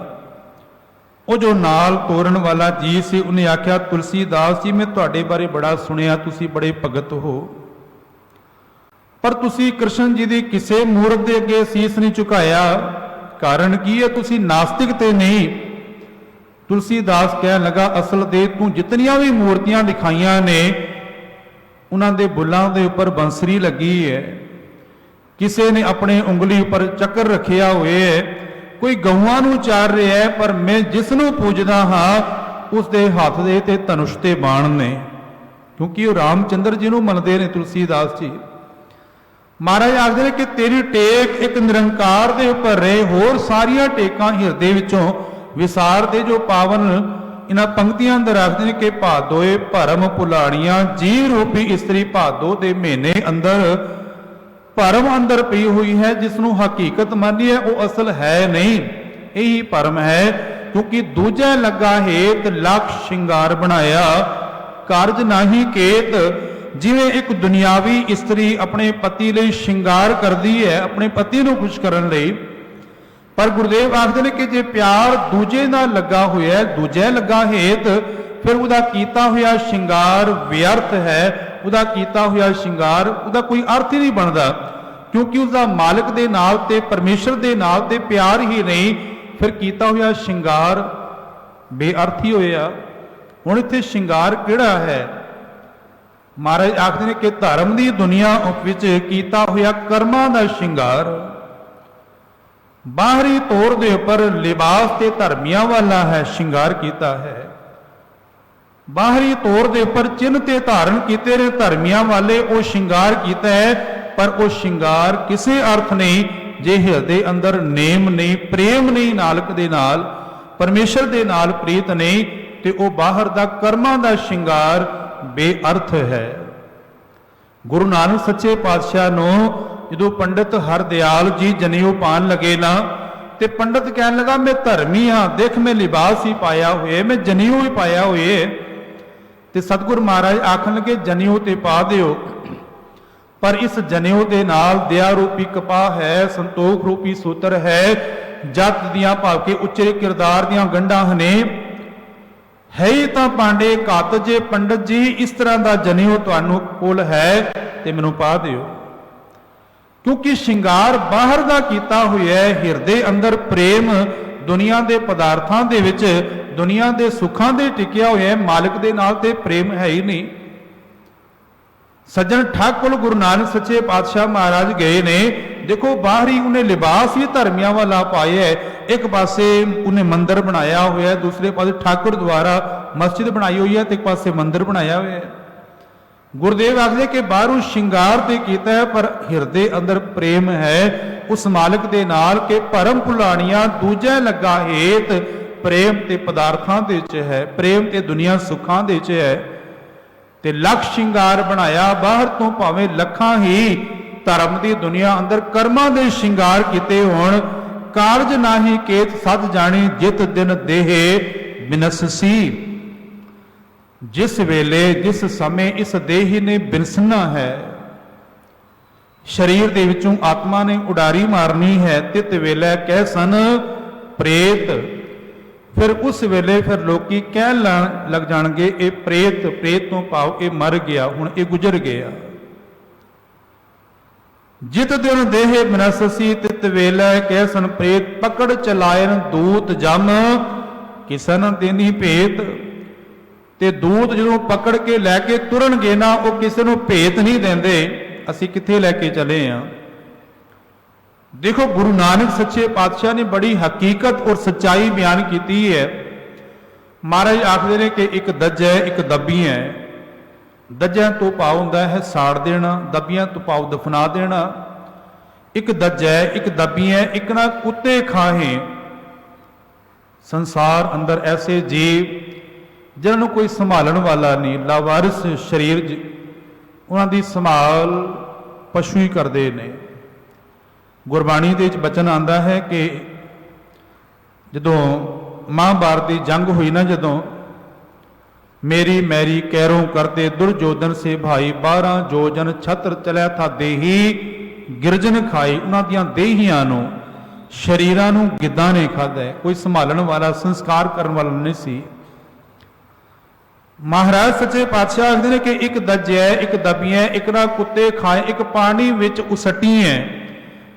ਉਹ ਜੋ ਨਾਲ ਤੋਰਨ ਵਾਲਾ ਜੀ ਸੀ ਉਹਨੇ ਆਖਿਆ ਤੁਲਸੀਦਾਸ ਜੀ ਮੈਂ ਤੁਹਾਡੇ ਬਾਰੇ ਬੜਾ ਸੁਣਿਆ, ਤੁਸੀਂ ਬੜੇ ਭਗਤ ਹੋ, ਪਰ ਤੁਸੀਂ ਕ੍ਰਿਸ਼ਨ ਜੀ ਦੀ ਕਿਸੇ ਮੂਰਤ ਦੇ ਅੱਗੇ ਸੀਸ ਨਹੀਂ ਝੁਕਾਇਆ, ਕਾਰਨ ਕੀ ਹੈ? ਤੁਸੀਂ ਨਾਸਤਿਕ ਤੇ ਨਹੀਂ। ਤੁਲਸੀਦਾਸ ਕਹਿਣ ਲੱਗਾ ਅਸਲ ਦੇ ਤੂੰ ਜਿਤਨੀਆਂ ਵੀ ਮੂਰਤੀਆਂ ਦਿਖਾਈਆਂ ਨੇ ਉਹਨਾਂ ਦੇ ਬੁੱਲਾਂ ਦੇ ਉੱਪਰ ਬੰਸਰੀ ਲੱਗੀ ਹੈ, ਕਿਸੇ ਨੇ ਆਪਣੇ ਉਂਗਲੀ ਉੱਪਰ ਚੱਕਰ ਰੱਖਿਆ ਹੋਇਆ ਹੈ, ਕੋਈ ਗਊਆਂ ਨੂੰ ਚਾਰ ਰਿਹਾ ਹੈ, ਪਰ ਮੈਂ ਜਿਸ ਨੂੰ ਪੂਜਦਾ ਹਾਂ ਉਸ ਦੇ ਹੱਥ ਦੇ ਤੇ ਧਨੁਸ਼ ਤੇ ਬਾਣ ਨੇ, ਕਿਉਂਕਿ ਉਹ ਰਾਮਚੰਦਰ ਜੀ ਨੂੰ ਮੰਨਦੇ ਨੇ ਤੁਲਸੀਦਾਸ ਜੀ। ਮਹਾਰਾਜ ਆਖਦੇ ਨੇ ਕਿ ਤੇਰੀ ਟੇਕ ਇੱਕ ਨਿਰੰਕਾਰ ਦੇ ਉੱਪਰ ਰਹੇ, ਹੋਰ ਸਾਰੀਆਂ ਟੇਕਾਂ ਹਿਰਦੇ ਵਿੱਚੋਂ ਵਿਸਾਰ ਦੇ। ਜੋ ਪਾਵਨ ਇਹਨਾਂ ਪੰਕਤੀਆਂ ਅੰਦਰ ਆਖਦੇ ਨੇ ਕਿ ਭਾਦੋਏ ਭਰਮ ਭੁਲਾਣੀਆਂ, ਜੀਵ ਰੂਪੀ ਇਸਤਰੀ ਭਾਦੋ ਦੇ ਮਹੀਨੇ ਅੰਦਰ ਭਰਮ ਅੰਦਰ ਪਈ ਹੋਈ ਹੈ, ਜਿਸ ਨੂੰ ਹਕੀਕਤ ਮੰਨੀ ਹੈ ਉਹ ਅਸਲ ਹੈ ਨਹੀਂ, ਇਹੀ ਭਰਮ ਹੈ। ਕਿਉਂਕਿ ਦੂਜੇ ਲੱਗਾ ਹੇਤ ਲਖ ਸ਼ਿੰਗਾਰ ਬਣਾਇਆ, ਕਾਰਜ ਨਾਹੀ ਕੇਤ। ਜਿਵੇਂ ਇੱਕ ਦੁਨਿਆਵੀ ਇਸਤਰੀ ਆਪਣੇ ਪਤੀ ਲਈ ਸ਼ਿੰਗਾਰ ਕਰਦੀ ਹੈ, ਆਪਣੇ ਪਤੀ ਨੂੰ ਖੁਸ਼ ਕਰਨ ਲਈ, ਪਰ ਗੁਰਦੇਵ ਆਖਦੇ ਨੇ ਕਿ ਜੇ ਪਿਆਰ ਦੂਜੇ ਨਾਲ ਲੱਗਾ ਹੋਇਆ ਹੈ, ਦੂਜੇ ਲੱਗਾ ਹੇਤ, ਫਿਰ ਉਹਦਾ ਕੀਤਾ ਹੋਇਆ ਸ਼ਿੰਗਾਰ ਵਿਅਰਥ ਹੈ, ਉਹਦਾ ਕੀਤਾ ਹੋਇਆ ਸ਼ਿੰਗਾਰ ਉਹਦਾ ਕੋਈ ਅਰਥ ਹੀ ਨਹੀਂ ਬਣਦਾ, ਕਿਉਂਕਿ ਉਸਦਾ ਮਾਲਕ ਦੇ ਨਾਲ ਤੇ ਪਰਮੇਸ਼ਰ ਦੇ ਨਾਲ ਤੇ ਪਿਆਰ ਹੀ ਨਹੀਂ, ਫਿਰ ਕੀਤਾ ਹੋਇਆ ਸ਼ਿੰਗਾਰ ਬੇਅਰਥ ਹੀ ਹੋਇਆ। ਹੁਣ ਇੱਥੇ ਸ਼ਿੰਗਾਰ ਕਿਹੜਾ ਹੈ? ਮਹਾਰਾਜ ਆਖਦੇ ਨੇ ਕਿ ਧਰਮ ਦੀ ਦੁਨੀਆ ਵਿੱਚ ਕੀਤਾ ਹੋਇਆ ਕਰਮਾਂ ਦਾ ਸ਼ਿੰਗਾਰ, ਬਾਹਰੀ ਤੌਰ ਦੇ ਉੱਪਰ ਲਿਬਾਸ ਤੇ ਧਰਮੀਆਂ ਵਾਲਾ ਹੈ ਸ਼ਿੰਗਾਰ ਕੀਤਾ ਹੈ, ਬਾਹਰੀ ਤੌਰ ਦੇ ਉੱਪਰ ਚਿੰਨ੍ਹ ਤੇ ਧਾਰਨ ਕੀਤੇ ਨੇ ਧਰਮੀਆਂ ਵਾਲੇ, ਉਹ ਸ਼ਿੰਗਾਰ ਕੀਤਾ ਹੈ, ਪਰ ਉਹ ਸ਼ਿੰਗਾਰ ਕਿਸੇ ਅਰਥ ਨਹੀਂ ਜੇ ਹਿਰਦੇ ਅੰਦਰ ਨੇਮ ਨਹੀਂ, ਪ੍ਰੇਮ ਨਹੀਂ, ਨਾਨਕ ਦੇ ਨਾਲ ਪਰਮੇਸ਼ਰ ਦੇ ਨਾਲ ਪ੍ਰੀਤ ਨਹੀਂ, ਤੇ ਉਹ ਬਾਹਰ ਦਾ ਕਰਮਾਂ ਦਾ ਸ਼ਿੰਗਾਰ ਬੇਅਰਥ ਹੈ। ਗੁਰੂ ਨਾਨਕ ਸੱਚੇ ਪਾਤਸ਼ਾਹ ਨੂੰ ਜਦੋਂ ਪੰਡਿਤ ਹਰਦਿਆਲ ਜੀ ਜਨੇਊ ਪਾਣ ਲਗੇ ਨਾ, ਤੇ ਪੰਡਿਤ ਕਹਿਣ ਲੱਗਾ ਮੈਂ ਧਰਮੀ ਹਾਂ, ਦੇਖ ਮੈਂ ਲਿਬਾਸ ਹੀ ਪਾਇਆ ਹੋਏ, ਮੈਂ ਜਨੇਊ ਹੀ ਪਾਇਆ ਹੋਏ, ਤੇ ਸਤਿਗੁਰ ਮਹਾਰਾਜ ਆਖਣ ਲਗੇ ਜਨੇਊ ਤੇ ਪਾ ਦਿਓ, ਪਰ ਇਸ ਜਨੇਊ ਦੇ ਨਾਲ ਦਇਆ ਰੂਪੀ ਕਪਾਹ ਹੈ, ਸੰਤੋਖ ਰੂਪੀ ਸੂਤਰ ਹੈ, ਜਤ ਦੀਆਂ ਭਾਵ ਕੇ ਉੱਚੇ ਕਿਰਦਾਰ ਦੀਆਂ ਗੰਢਾਂ ਨੇ, ਹੈ ਹੀ ਤਾਂ ਪਾਂਡੇ ਘੱਤ ਜੇ ਪੰਡਤ ਜੀ, ਇਸ ਤਰ੍ਹਾਂ ਦਾ ਜਨੇਊ ਤੁਹਾਨੂੰ ਕੋਲ ਹੈ ਤੇ ਮੈਨੂੰ ਪਾ ਦਿਓ। ਕਿਉਂਕਿ ਸ਼ਿੰਗਾਰ ਬਾਹਰ ਦਾ ਕੀਤਾ ਹੋਇਆ ਹੈ, ਹਿਰਦੇ ਅੰਦਰ ਪ੍ਰੇਮ ਦੁਨੀਆ ਦੇ ਪਦਾਰਥਾਂ ਦੇ ਵਿੱਚ, ਦੁਨੀਆ ਦੇ ਸੁੱਖਾਂ ਦੇ ਟਿਕਿਆ ਹੋਇਆ ਹੈ, ਮਾਲਕ ਦੇ ਨਾਲ ਤੇ ਪ੍ਰੇਮ ਹੈ ਹੀ ਨਹੀਂ। ਸੱਜਣ ਠੱਗ ਕੋਲ ਗੁਰੂ ਨਾਨਕ ਸੱਚੇ ਪਾਤਸ਼ਾਹ ਮਹਾਰਾਜ ਗਏ ਨੇ, ਦੇਖੋ ਬਾਹਰੀ ਉਹਨੇ ਲਿਬਾਸ ਵੀ ਧਰਮੀਆਂ ਵਾਲਾ ਪਾਇਆ ਹੈ, ਇੱਕ ਪਾਸੇ ਉਹਨੇ ਮੰਦਿਰ ਬਣਾਇਆ ਹੋਇਆ, ਦੂਸਰੇ ਪਾਸੇ ਠਾਕੁਰ ਦੁਆਰਾ ਮਸਜਿਦ ਬਣਾਈ ਹੋਈ ਹੈ, ਤੇ ਇੱਕ ਪਾਸੇ ਮੰਦਿਰ ਬਣਾਇਆ ਹੋਇਆ ਹੈ। ਗੁਰਦੇਵ ਆਖਦੇ ਕਿ ਬਾਹਰੋਂ ਸ਼ਿੰਗਾਰ ਤੇ ਕੀਤਾ ਹੈ, ਪਰ ਹਿਰਦੇ ਅੰਦਰ ਪ੍ਰੇਮ ਹੈ ਉਸ ਮਾਲਕ ਦੇ ਨਾਲ, ਕਿ ਭਰਮ ਭੁਲਾਣੀਆਂ ਦੂਜੇ ਲੱਗਾ ਹੇਤ, ਪ੍ਰੇਮ ਤੇ ਪਦਾਰਥਾਂ ਦੇ ਵਿੱਚ ਹੈ, ਪ੍ਰੇਮ ਤੇ ਦੁਨੀਆ ਸੁੱਖਾਂ ਦੇ ਵਿੱਚ ਹੈ, ਤੇ ਲੱਖ ਸ਼ਿੰਗਾਰ ਬਣਾਇਆ, ਬਾਹਰ ਤੋਂ ਭਾਵੇਂ ਲੱਖਾਂ ਹੀ ਧਰਮ ਦੀ ਦੁਨੀਆ ਅੰਦਰ ਕਰਮਾਂ ਦੇ ਸ਼ਿੰਗਾਰ ਕੀਤੇ ਹੋਣ, ਕਾਰਜ ਨਾਹੀ ਕੇਤ ਸਦ ਜਾਣੀ, ਜਿਤ ਦਿਨ ਦੇਹ ਬਿਨਸਸੀ। ਜਿਸ ਵੇਲੇ ਜਿਸ ਸਮੇਂ ਇਸ ਦੇਹ ਨੇ ਬਿਨਸਣਾ ਹੈ, शरीर दे विचों आत्मा ने उडारी मारनी है, तित वेले कह सन प्रेत। फिर उस वेले फिर लोकी कह लग जाणगे ये प्रेत, प्रेत तो भाव ये मर गया, हुण ये गुजर गया। जित दिन देह मनससी तित वेले कह सन प्रेत, पकड़ चलायन दूत जम किसन देनी भेत। ते दूत जो पकड़ के लैके तुरनगे ना, वो किसी को भेत नहीं देंदे असी किथे लैके चले हैं। देखो गुरु नानक सच्चे पातशाह ने बड़ी हकीकत और सच्चाई बयान की है। महाराज आखते ने कि एक दज है, एक दबी है। दज्या तो भाव हुंदा है साड़ देना, दबियां तो भाव दफना देना। एक दज है, एक दबी है, एक ना कुत्ते खाहे। संसार अंदर ऐसे जीव जिन्होंने कोई संभालन वाला नहीं, लावारिस शरीर, उन्होंने संभाल पशु ही करते हैं। गुरबाणी के बचन आता है कि जदों महाभारत की जंग हुई ना, जदों मेरी मैरी कैरों करते दुर्योधन से भाई, 12 जोजन छत्र चलिया था देही गिरजन खाई। उन्होंने देहियां नूं शरीरां नूं गिद्धां ने खाधा है, कोई संभालन वाला संस्कार करने वाला नहीं सी। महाराज सच्चे पातशाह आखते हैं कि एक दज है, एक दबी है, एक ना कुत्ते खाए, एक पानी विच उसटी है,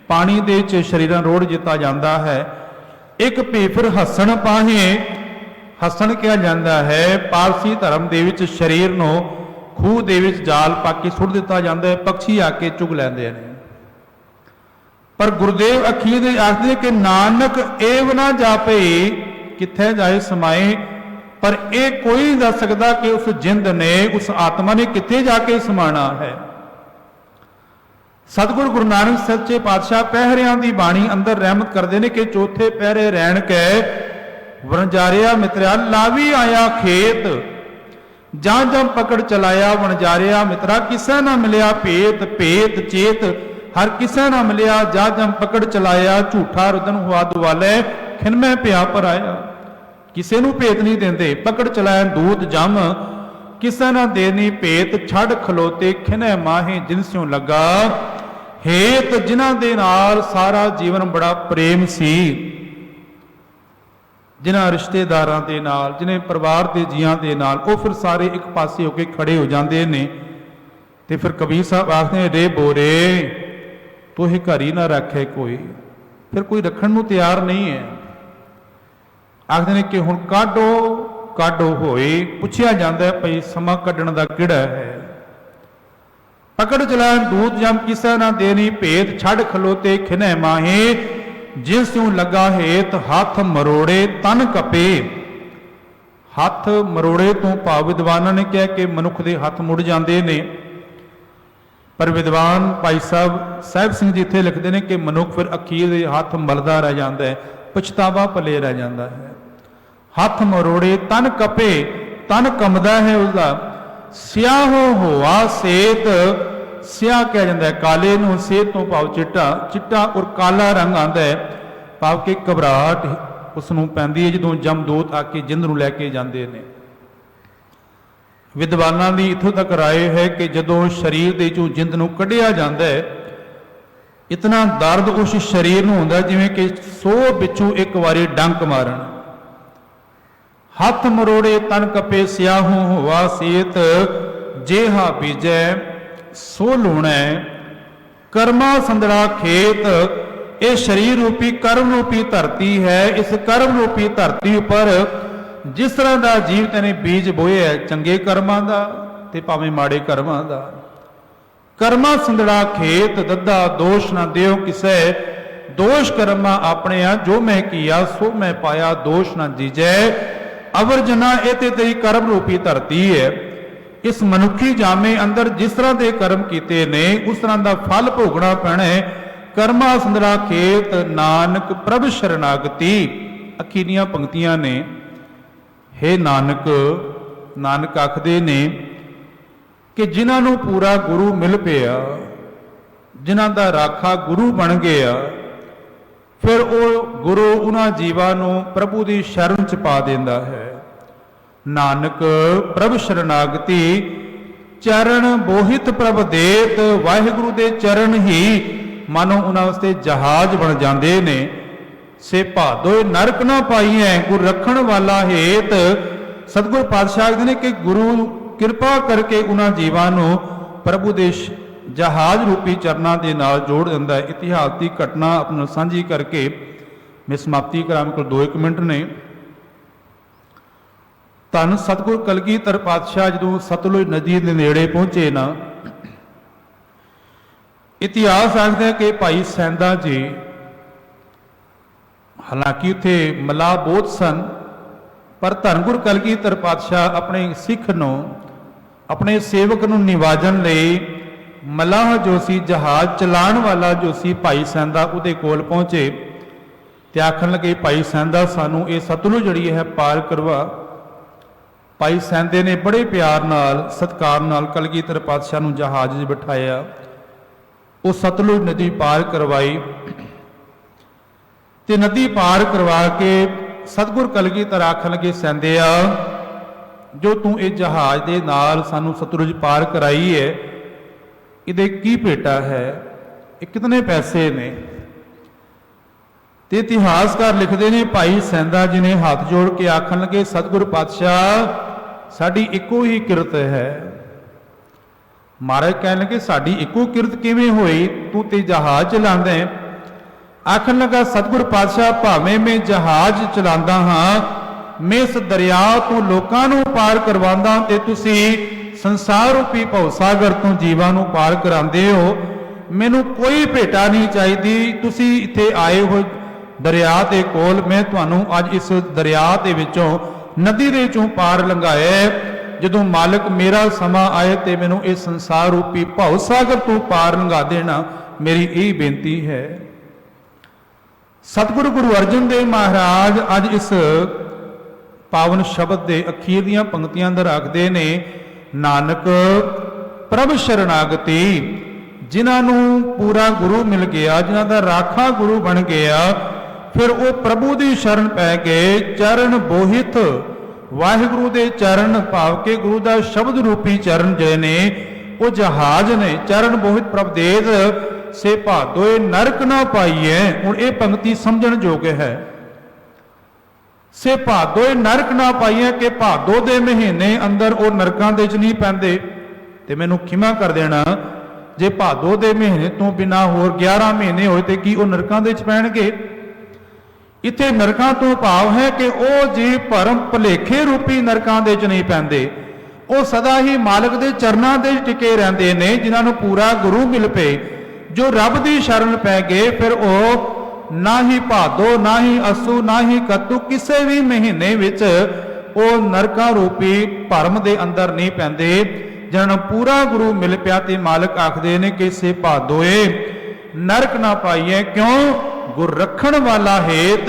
पानी दे विच शरीरां रोड़ दिता जाता है। एक भेफर हसन पाहे, हसन कहा जाता है। पारसी धर्म दे विच शरीर नूं खूह दे विच जाल पा के सुट दिता जाता है, पक्षी आके चुग लैंदे ने। पर गुरुदेव अखीर दे आखदे कि नानक एव ना जापे किथे जाए समाए। पर यह कोई नहीं दस सकता कि उस जिंद ने, उस आत्मा ने किथे जाके समाना है। सतगुरु गुरु नानक सच्चे पातशाह पहरियां की बाणी अंदर रहमत करते हैं कि चौथे पहरे रहन के वणजारिया मित्रा लावी आया खेत, जां जां पकड़ चलाया वणजारिया मित्रा किसे ना मिलिया भेत, भेत चेत हर किसे ना मिलिया, जा जां पकड़ चलाया झूठा रुदन हुआ दुआले खिनमै पिया पर आया। किसे नूं भेत नहीं देंदे, पकड़ चलाया दूत जम किसे ना देनी भेत, छड़ खलोते खिने माहे जिनस्यों लगा हेत। जिन्हां दे नाल सारा जीवन बड़ा प्रेम सी, जिन्हां रिश्तेदारां दे नाल, जिन्हें परिवार के जियां दे नाल, वो फिर सारे एक पासे होके खड़े हो जाते ने। ते फिर कबीर साहब आखते रे बोरे तोहे घर ही ना रखे कोई, फिर कोई रखण नूं तैयार नहीं है। आखते ने कि हुण काढो काढो होए, पुछया जाता है भई समा कढण दा किहड़ा है। पकड़ चलाए दूत जम किसे ना देनी भेत, छड़ खलोते खिने माहे जिसों लगा हेत। हाथ मरोड़े तन कपे, हाथ मरोड़े तो भाव विद्वानां ने कहा कि मनुख के हाथ मुड़ जाते ने। पर विद्वान भाई साहब सिंह जी इत्थे लिखते हैं कि मनुख फिर अखीर दे हाथ मलदा रह जाता है, पछतावा पले रह जाता है। हाथ मरोड़े तन कपे, तन कंबदा है उसका। स्याहो होआ सेत, स्याह कहा जाता है काले नूं, सेत तो भाव चिट्टा, चिट्टा और काला रंग आता है भाव के घबराहट उसनूं पैंदी है जदों जमदूत आके जिंद नूं लैके जांदे ने। विद्वानां दी इत्थों तक राय है कि जदों शरीर दे चों जिंद नूं कढिया जांदा है, इतना दर्द उस शरीर नूं हुंदा जिवें कि 100 बिच्छू एक वारी डंक मारन। हाथ मरोड़े तन कपे स्याहू हुआ सेत, जेहा बीजै सो लूणै कर्मा संदड़ा खेत। ये शरीर रूपी कर्म रूपी धरती है। इस कर्म रूपी धरती पर जिस तरह का जीव तेने बीज बोए है, चंगे कर्मां दा ते भावें माड़े कर्मां दा। कर्मा संदड़ा खेत दद्दा दोष ना देओ किसे, दोष कर्मा अपने आ जो मैं किया सो मैं पाया, दोष ना जीजै अवर जना। ये ते तेरी कर्म रूपी धरती है। इस मनुखी जामे अंदर जिस तरह के कर्म किए ने उस तरह का फल भोगना पैना है। कर्मा संदड़ा खेत नानक प्रभ शरणागति। अखीरियां पंक्तियां ने, हे नानक, नानक आखदे ने कि जिन्होंने पूरा गुरु मिल पिया, जिन्हों का राखा गुरु बन गया, फिर वो गुरु उन्हां जीवां नूं प्रभु की शरण च पा देंदा है। नानक प्रभ शरणागति ਚਰਨ ਬੋਹਿਤ ਪ੍ਰਭ ਦੇਤ, ਵਾਹਿਗੁਰੂ ਦੇ ਚਰਨ ਹੀ ਮਾਨੋ ਉਹਨਾਂ ਵਾਸਤੇ ਜਹਾਜ਼ ਬਣ ਜਾਂਦੇ ਨੇ। ਸੇ ਭਾਦੋਏ ਨਰਕ ਨਾ ਪਾਈਐ, ਗੁਰ ਰੱਖਣ ਵਾਲਾ ਹੇਤ। ਸਤਿਗੁਰ ਪਾਤਸ਼ਾਹ ਕਹਿੰਦੇ ਨੇ ਕਿ ਗੁਰੂ ਕਿਰਪਾ ਕਰਕੇ ਉਹਨਾਂ ਜੀਵਾਂ ਨੂੰ ਪ੍ਰਭੂ ਦੇ ਜਹਾਜ਼ ਰੂਪੀ ਚਰਨਾਂ ਦੇ ਨਾਲ ਜੋੜ ਦਿੰਦਾ ਹੈ। ਇਤਿਹਾਸ ਦੀ ਘਟਨਾ ਆਪਣੇ ਨਾਲ ਸਾਂਝੀ ਕਰਕੇ ਮੈਂ ਸਮਾਪਤੀ ਕਰਾਂ, ਮੇਰੇ ਕੋਲ 2-1 ਮਿੰਟ ਨੇ। ਧੰਨ ਸਤਿਗੁਰ ਕਲਗੀਧਰ ਪਾਤਸ਼ਾਹ ਜਦੋਂ ਸਤਲੁਜ ਨਦੀ ਦੇ ਨੇੜੇ ਪਹੁੰਚੇ ਨਾ, ਇਤਿਹਾਸ ਆਖਦਾ ਕਿ ਭਾਈ ਸੈਂਦਾ ਜੀ, ਹਾਲਾਂਕਿ ਉੱਥੇ ਮਲਾਹ ਬਹੁਤ ਸਨ, ਪਰ ਧੰਨ ਗੁਰ ਕਲਗੀਧਰ ਪਾਤਸ਼ਾਹ ਆਪਣੇ ਸਿੱਖ ਨੂੰ, ਆਪਣੇ ਸੇਵਕ ਨੂੰ ਨਿਵਾਜਣ ਲਈ ਮਲਾਹ ਜੋ ਸੀ, ਜਹਾਜ਼ ਚਲਾਉਣ ਵਾਲਾ ਜੋ ਸੀ ਭਾਈ ਸੈਂਦਾ, ਉਹਦੇ ਕੋਲ ਪਹੁੰਚੇ ਤੇ ਆਖਣ ਲੱਗੇ, ਭਾਈ ਸੈਂਦਾ ਸਾਨੂੰ ਇਹ ਸਤਲੁਜ ਜਿਹੜੀ ਹੈ ਪਾਰ ਕਰਵਾ। ਭਾਈ ਸੈਂਦੇ ਨੇ ਬੜੇ ਪਿਆਰ ਨਾਲ, ਸਤਿਕਾਰ ਨਾਲ ਕਲਗੀਧਰ ਪਾਤਸ਼ਾਹ ਨੂੰ ਜਹਾਜ਼ 'ਚ ਬਿਠਾਇਆ, ਉਹ ਸਤਲੁਜ ਨਦੀ ਪਾਰ ਕਰਵਾਈ ਤੇ ਨਦੀ ਪਾਰ ਕਰਵਾ ਕੇ ਸਤਿਗੁਰ ਕਲਗੀਧਰ ਆਖਣ ਲੱਗੇ, ਸੈਂਦਿਆ ਜੋ ਤੂੰ ਇਹ ਜਹਾਜ਼ ਦੇ ਨਾਲ ਸਾਨੂੰ ਸਤਲੁਜ ਪਾਰ ਕਰਾਈ ਹੈ, ਇਹਦੇ ਕੀ ਭੇਟਾ ਹੈ, ਇਹ ਕਿਤਨੇ ਪੈਸੇ ਨੇ? ਤੇ ਇਤਿਹਾਸਕਾਰ ਲਿਖਦੇ ਨੇ, ਭਾਈ ਸੈਂਦਾ ਜੀ ਨੇ ਹੱਥ ਜੋੜ ਕੇ ਆਖਣ ਲੱਗੇ, ਸਤਿਗੁਰ ਪਾਤਸ਼ਾਹ ਸਾਡੀ ਇੱਕੋ ਹੀ ਕਿਰਤ ਹੈ। ਮਹਾਰਾਜ ਕਹਿਣ ਲੱਗੇ, ਸਾਡੀ ਇੱਕੋ ਕਿਰਤ ਕਿਵੇਂ ਹੋਈ, ਤੂੰ ਤੇ ਜਹਾਜ਼ ਚਲਾਉਂਦਾ ਹੈ? ਆਖਣ ਲੱਗਾ ਸਤਿਗੁਰ ਪਾਤਸ਼ਾਹ, ਭਾਵੇਂ ਮੈਂ ਜਹਾਜ਼ ਚਲਾਉਂਦਾ ਹਾਂ, ਮੈਂ ਇਸ ਦਰਿਆ ਤੋਂ ਲੋਕਾਂ ਨੂੰ ਪਾਰ ਕਰਵਾਉਂਦਾ ਤੇ ਤੁਸੀਂ ਸੰਸਾਰ ਰੂਪੀ ਭਵ ਸਾਗਰ ਤੋਂ ਜੀਵਾਂ ਨੂੰ ਪਾਰ ਕਰਾਉਂਦੇ ਹੋ, ਮੈਨੂੰ ਕੋਈ ਭੇਟਾ ਨਹੀਂ ਚਾਹੀਦੀ। ਤੁਸੀਂ ਇੱਥੇ ਆਏ ਹੋ ਦਰਿਆ ਦੇ ਕੋਲ, ਮੈਂ ਤੁਹਾਨੂੰ ਅੱਜ ਇਸ ਦਰਿਆ ਦੇ ਵਿੱਚੋਂ, ਨਦੀ ਦੇ ਵਿੱਚੋਂ ਪਾਰ ਲੰਘਾਇਆ। ਜਦੋਂ ਮਾਲਕ ਮੇਰਾ ਸਮਾਂ ਆਏ ਤੇ ਮੈਨੂੰ ਇਹ ਸੰਸਾਰ ਰੂਪੀ ਭਵ ਸਾਗਰ ਤੋਂ ਪਾਰ ਲੰਘਾ ਦੇਣਾ, ਮੇਰੀ ਇਹ ਬੇਨਤੀ ਹੈ। ਸਤਿਗੁਰੂ ਗੁਰੂ ਅਰਜਨ ਦੇਵ ਮਹਾਰਾਜ ਅੱਜ ਇਸ ਪਾਵਨ ਸ਼ਬਦ ਦੇ ਅਖੀਰ ਦੀਆਂ ਪੰਕਤੀਆਂ ਅੰਦਰ ਆਖਦੇ ਨੇ, ਨਾਨਕ ਪ੍ਰਭ ਸ਼ਰਨਾਗਤੀ, ਜਿਨ੍ਹਾਂ ਨੂੰ ਪੂਰਾ ਗੁਰੂ ਮਿਲ ਗਿਆ, ਜਿਨ੍ਹਾਂ ਦਾ ਰਾਖਾ ਗੁਰੂ ਬਣ ਗਿਆ, ਫਿਰ ਉਹ ਪ੍ਰਭੂ ਦੀ ਸ਼ਰਨ ਪੈ ਗਏ। ਚਰਨ ਬੋਹਿਤ, ਵਾਹਿਗੁਰੂ ਦੇ ਚਰਨ ਭਾਵ ਕੇ ਗੁਰੂ ਦਾ ਸ਼ਬਦ ਰੂਪੀ ਚਰਨ ਜਿਹੜੇ ਨੇ ਉਹ ਜਹਾਜ਼ ਨੇ। ਚਰਨ ਬੋਹਿਤ ਪ੍ਰਭ ਦੇਤ, ਸੇ ਭਾਦੋਏ ਨਰਕ ਨਾ ਪਾਈਐ। ਹੁਣ ਇਹ ਪੰਕਤੀ ਸਮਝਣ ਯੋਗ ਹੈ। ਸੇ ਭਾਦੋਏ ਨਰਕ ਨਾ ਪਾਈਐ, ਕਿ ਭਾਦੋ ਦੇ ਮਹੀਨੇ ਅੰਦਰ ਉਹ ਨਰਕਾਂ ਦੇ ਚ ਨਹੀਂ ਪੈਂਦੇ। ਤੇ ਮੈਨੂੰ ਖਿਮਾ ਕਰ ਦੇਣਾ, ਜੇ ਭਾਦੋ ਦੇ ਮਹੀਨੇ ਤੋਂ ਬਿਨਾ ਹੋਰ 11 ਮਹੀਨੇ ਹੋਏ ਤੇ ਕੀ ਉਹ ਨਰਕਾਂ ਦੇ ਚ ਪੈਣਗੇ? ਇੱਥੇ ਨਰਕਾਂ ਤੋਂ ਭਾਵ ਹੈ ਕਿ ਉਹ ਜੀ ਭਰਮ ਭੁਲੇਖੇ ਰੂਪੀ ਨਰਕਾਂ ਦੇ ਚ ਨਹੀਂ ਪੈਂਦੇ, ਉਹ ਸਦਾ ਹੀ ਮਾਲਕ ਦੇ ਚਰਨਾਂ ਦੇ ਟਿਕੇ ਰਹਿੰਦੇ ਨੇ। ਜਿਨ੍ਹਾਂ ਨੂੰ ਪੂਰਾ ਗੁਰੂ ਮਿਲ ਪਏ, ਜੋ ਰੱਬ ਦੀ ਸ਼ਰਨ ਪੈ ਗਏ, ਫਿਰ ਉਹ ਨਾ ਹੀ ਭਾਦੋ, ਨਾ ਹੀ ਅਸੂ, ਨਾ ਹੀ ਕੱਤੂ, ਕਿਸੇ ਵੀ ਮਹੀਨੇ ਵਿੱਚ ਉਹ ਨਰਕਾਂ ਰੂਪੀ ਭਰਮ ਦੇ ਅੰਦਰ ਨਹੀਂ ਪੈਂਦੇ। ਜਿਨ੍ਹਾਂ ਨੂੰ ਪੂਰਾ ਗੁਰੂ ਮਿਲ ਪਿਆ ਤੇ ਮਾਲਕ ਆਖਦੇ ਨੇ ਕਿ ਸੇ ਭਾਦੋਏ ਨਰਕ ਨਾ ਪਾਈਏ। ਕਿਉਂ? ਗੁਰ ਰੱਖਣ ਵਾਲਾ ਹੇਤ,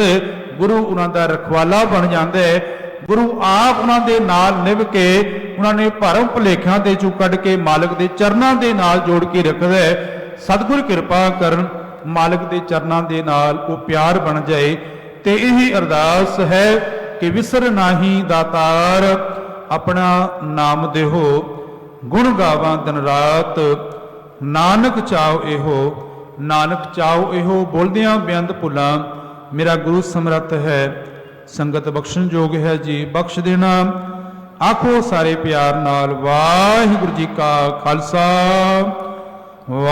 ਗੁਰੂ ਉਹਨਾਂ ਦਾ ਰਖਵਾਲਾ ਬਣ ਜਾਂਦਾ ਹੈ। ਗੁਰੂ ਆਪ ਉਹਨਾਂ ਦੇ ਨਾਲ ਨਿਭ ਕੇ ਉਹਨਾਂ ਨੇ ਭਰਮ ਭੁਲੇਖਿਆਂ ਦੇ ਚੋਂ ਕੱਢ ਕੇ ਮਾਲਕ ਦੇ ਚਰਨਾਂ ਦੇ ਨਾਲ ਜੋੜ ਕੇ ਰੱਖਦਾ ਹੈ। ਸਤਿਗੁਰ ਕਿਰਪਾ ਕਰਨ, ਮਾਲਕ ਦੇ ਚਰਨਾਂ ਦੇ ਨਾਲ ਉਹ ਪਿਆਰ ਬਣ ਜਾਏ। ਤੇ ਇਹੀ ਅਰਦਾਸ ਹੈ ਕਿ ਵਿਸਰ ਨਾਹੀ ਦਾਤਾਰ, ਆਪਣਾ ਨਾਮ ਦੇਹੋ, ਗੁਣ ਗਾਵਾਂ ਦਿਨ ਰਾਤ। ਨਾਨਕ ਚਾਉ ਇਹੋ, ਨਾਨਕ ਚਾਉ ਇਹੋ, ਬੋਲਦਿਆਂ ਬੇਅੰਤ ਭੁੱਲਾਂ ਮੇਰਾ ਗੁਰੂ ਸਮਰੱਥ ਹੈ। ਸੰਗਤ ਬਖਸ਼ਣ ਯੋਗ ਹੈ ਜੀ, ਬਖਸ਼ ਦੇਣਾ। ਆਖੋ ਸਾਰੇ ਪਿਆਰ ਨਾਲ, ਵਾਹਿਗੁਰੂ ਜੀ ਕਾ ਖਾਲਸਾ,